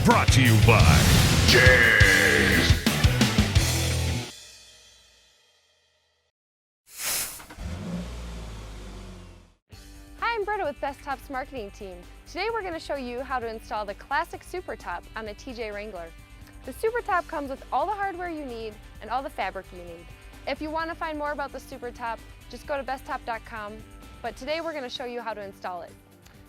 Brought to you by JEGS. Hi, I'm Britta with Bestop's marketing team. Today we're going to show you how to install the classic Supertop on a TJ Wrangler. The Supertop comes with all the hardware you need and all the fabric you need. If you want to find more about the Supertop, just go to bestop.com, but today we're going to show you how to install it.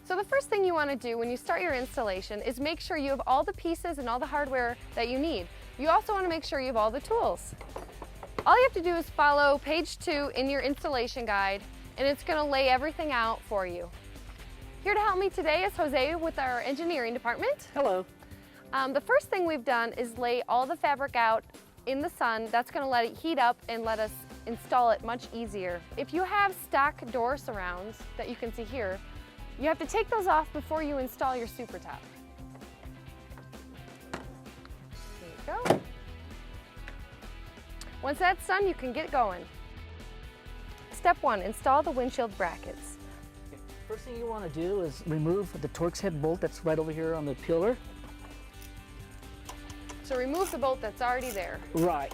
So the first thing you want to do when you start your installation is make sure you have all the pieces and all the hardware that you need. You also want to make sure you have all the tools. All you have to do is follow page 2 in your installation guide, and it's going to lay everything out for you. Here to help me today is Jose with our engineering department. Hello. The first thing we've done is lay all the fabric out in the sun. That's going to let it heat up and let us install it much easier. If you have stock door surrounds that you can see here, you have to take those off before you install your Supertop. There you go. Once that's done, you can get going. Step 1, install the windshield brackets. First thing you want to do is remove the Torx head bolt that's right over here on the pillar. So remove the bolt that's already there. Right.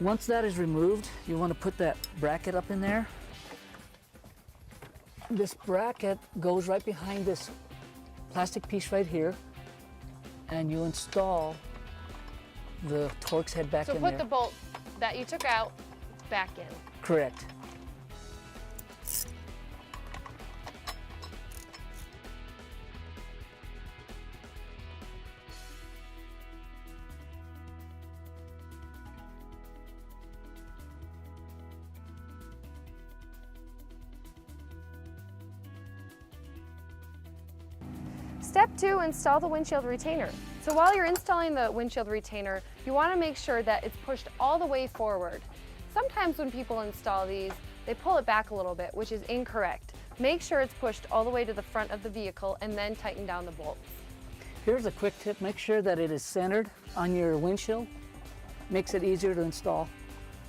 Once that is removed, you want to put that bracket up in there. This bracket goes right behind this plastic piece right here, and you install the Torx head back in there. So put the bolt that you took out back in. Correct. Step 2, install the windshield retainer. So while you're installing the windshield retainer, you want to make sure that it's pushed all the way forward. Sometimes when people install these, they pull it back a little bit, which is incorrect. Make sure it's pushed all the way to the front of the vehicle and then tighten down the bolts. Here's a quick tip. Make sure that it is centered on your windshield. Makes it easier to install.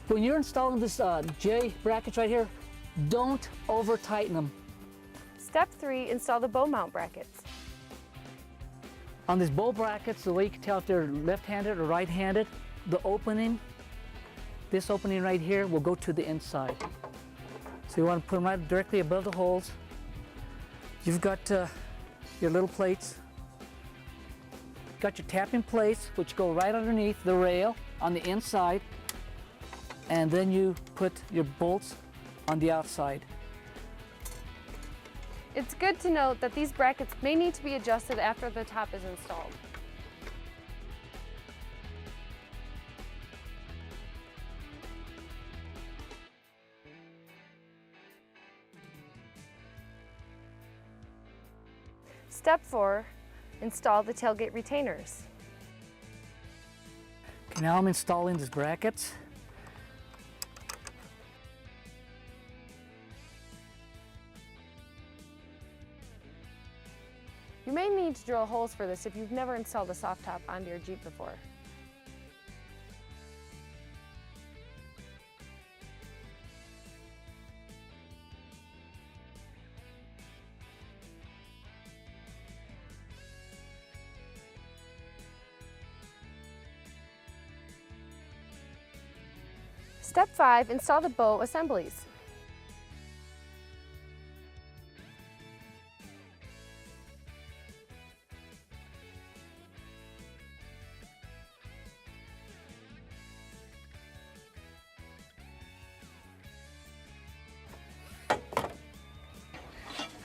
When you're installing this J brackets right here, don't over tighten them. Step 3, install the bow mount brackets. On these bow brackets, the way you can tell if they're left-handed or right-handed, the opening, this opening right here will go to the inside. So you want to put them right directly above the holes. You've got your little plates. Got your tapping plates, which go right underneath the rail on the inside. And then you put your bolts on the outside. It's good to note that these brackets may need to be adjusted after the top is installed. Step 4, install the tailgate retainers. Okay, now I'm installing these brackets. You may need to drill holes for this if you've never installed a soft top onto your Jeep before. Step 5, install the bow assemblies.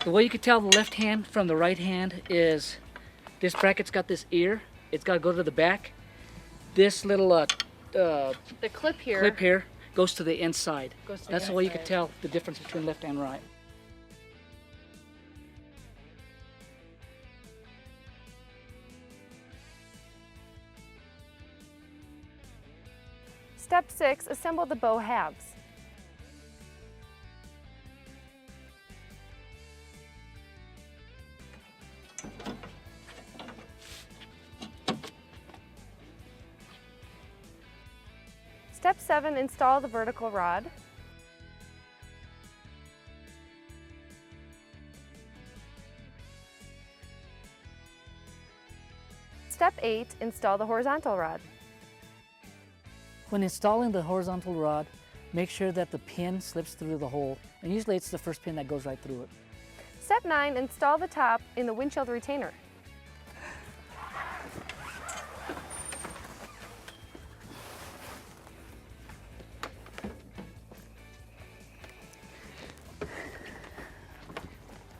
The way you can tell the left hand from the right hand is this bracket's got this ear. It's got to go to the back. This little The clip here goes to the inside. That's the way you can inside. tell the difference between left and right. Step 6, assemble the bow halves. Step 7, install the vertical rod. Step 8, install the horizontal rod. When installing the horizontal rod, make sure that the pin slips through the hole. And usually it's the first pin that goes right through it. Step 9, install the top in the windshield retainer.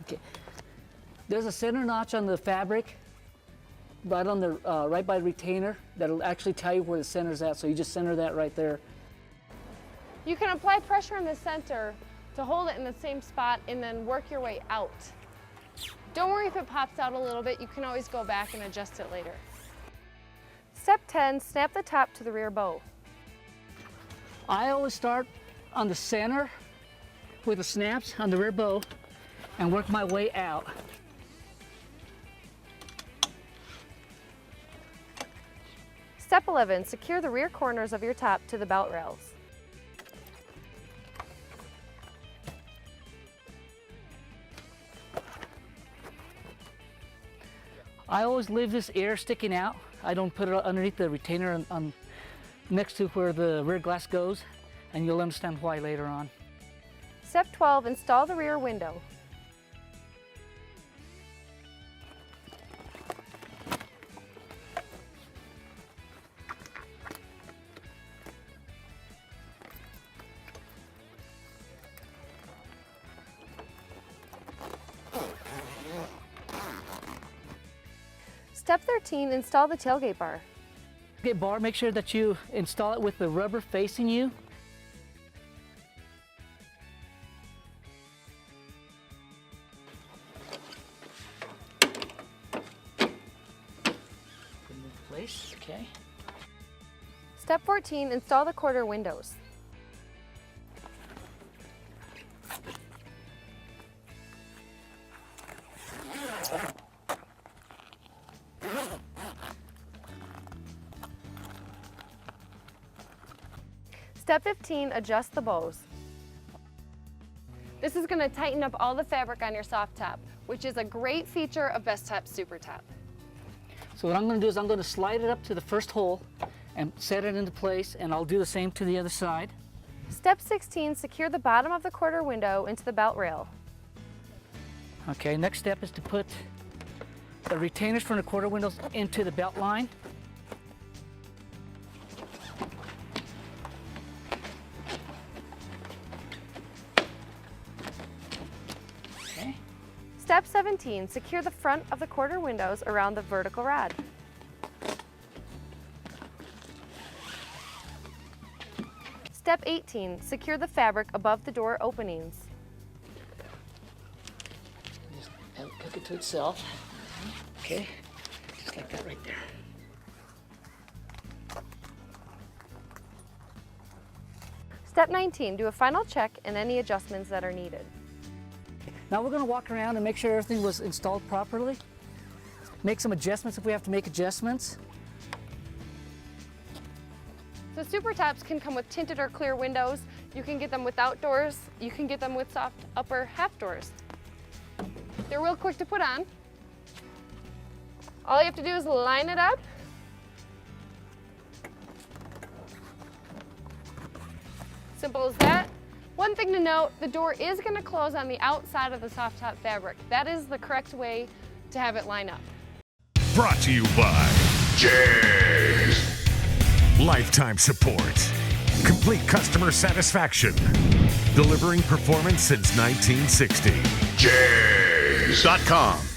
Okay. There's a center notch on the fabric, right on the right by the retainer, that'll actually tell you where the center's at. So you just center that right there. You can apply pressure in the center to hold it in the same spot and then work your way out. Don't worry if it pops out a little bit, you can always go back and adjust it later. Step 10, snap the top to the rear bow. I always start on the center with the snaps on the rear bow and work my way out. Step 11, secure the rear corners of your top to the belt rails. I always leave this ear sticking out. I don't put it underneath the retainer on next to where the rear glass goes, and you'll understand why later on. Step 12, install the rear window. Step 13, install the tailgate bar. Tailgate bar, make sure that you install it with the rubber facing you. Put it in place, okay. Step 14, install the quarter windows. Step 15, adjust the bows. This is going to tighten up all the fabric on your soft top, which is a great feature of Bestop Supertop. So what I'm going to do is I'm going to slide it up to the first hole and set it into place, and I'll do the same to the other side. Step 16, secure the bottom of the quarter window into the belt rail. Okay, next step is to put the retainers from the quarter windows into the belt line. Okay. Step 17, secure the front of the quarter windows around the vertical rod. Step 18, secure the fabric above the door openings. Just hook it to itself. Okay, just like that right there. Step 19, do a final check and any adjustments that are needed. Now we're going to walk around and make sure everything was installed properly. Make some adjustments if we have to make adjustments. So Supertops can come with tinted or clear windows. You can get them without doors. You can get them with soft upper half doors. They're real quick to put on. All you have to do is line it up. Simple as that. One thing to note, the door is going to close on the outside of the soft top fabric. That is the correct way to have it line up. Brought to you by JEGS. Lifetime support. Complete customer satisfaction. Delivering performance since 1960. JEGS.com.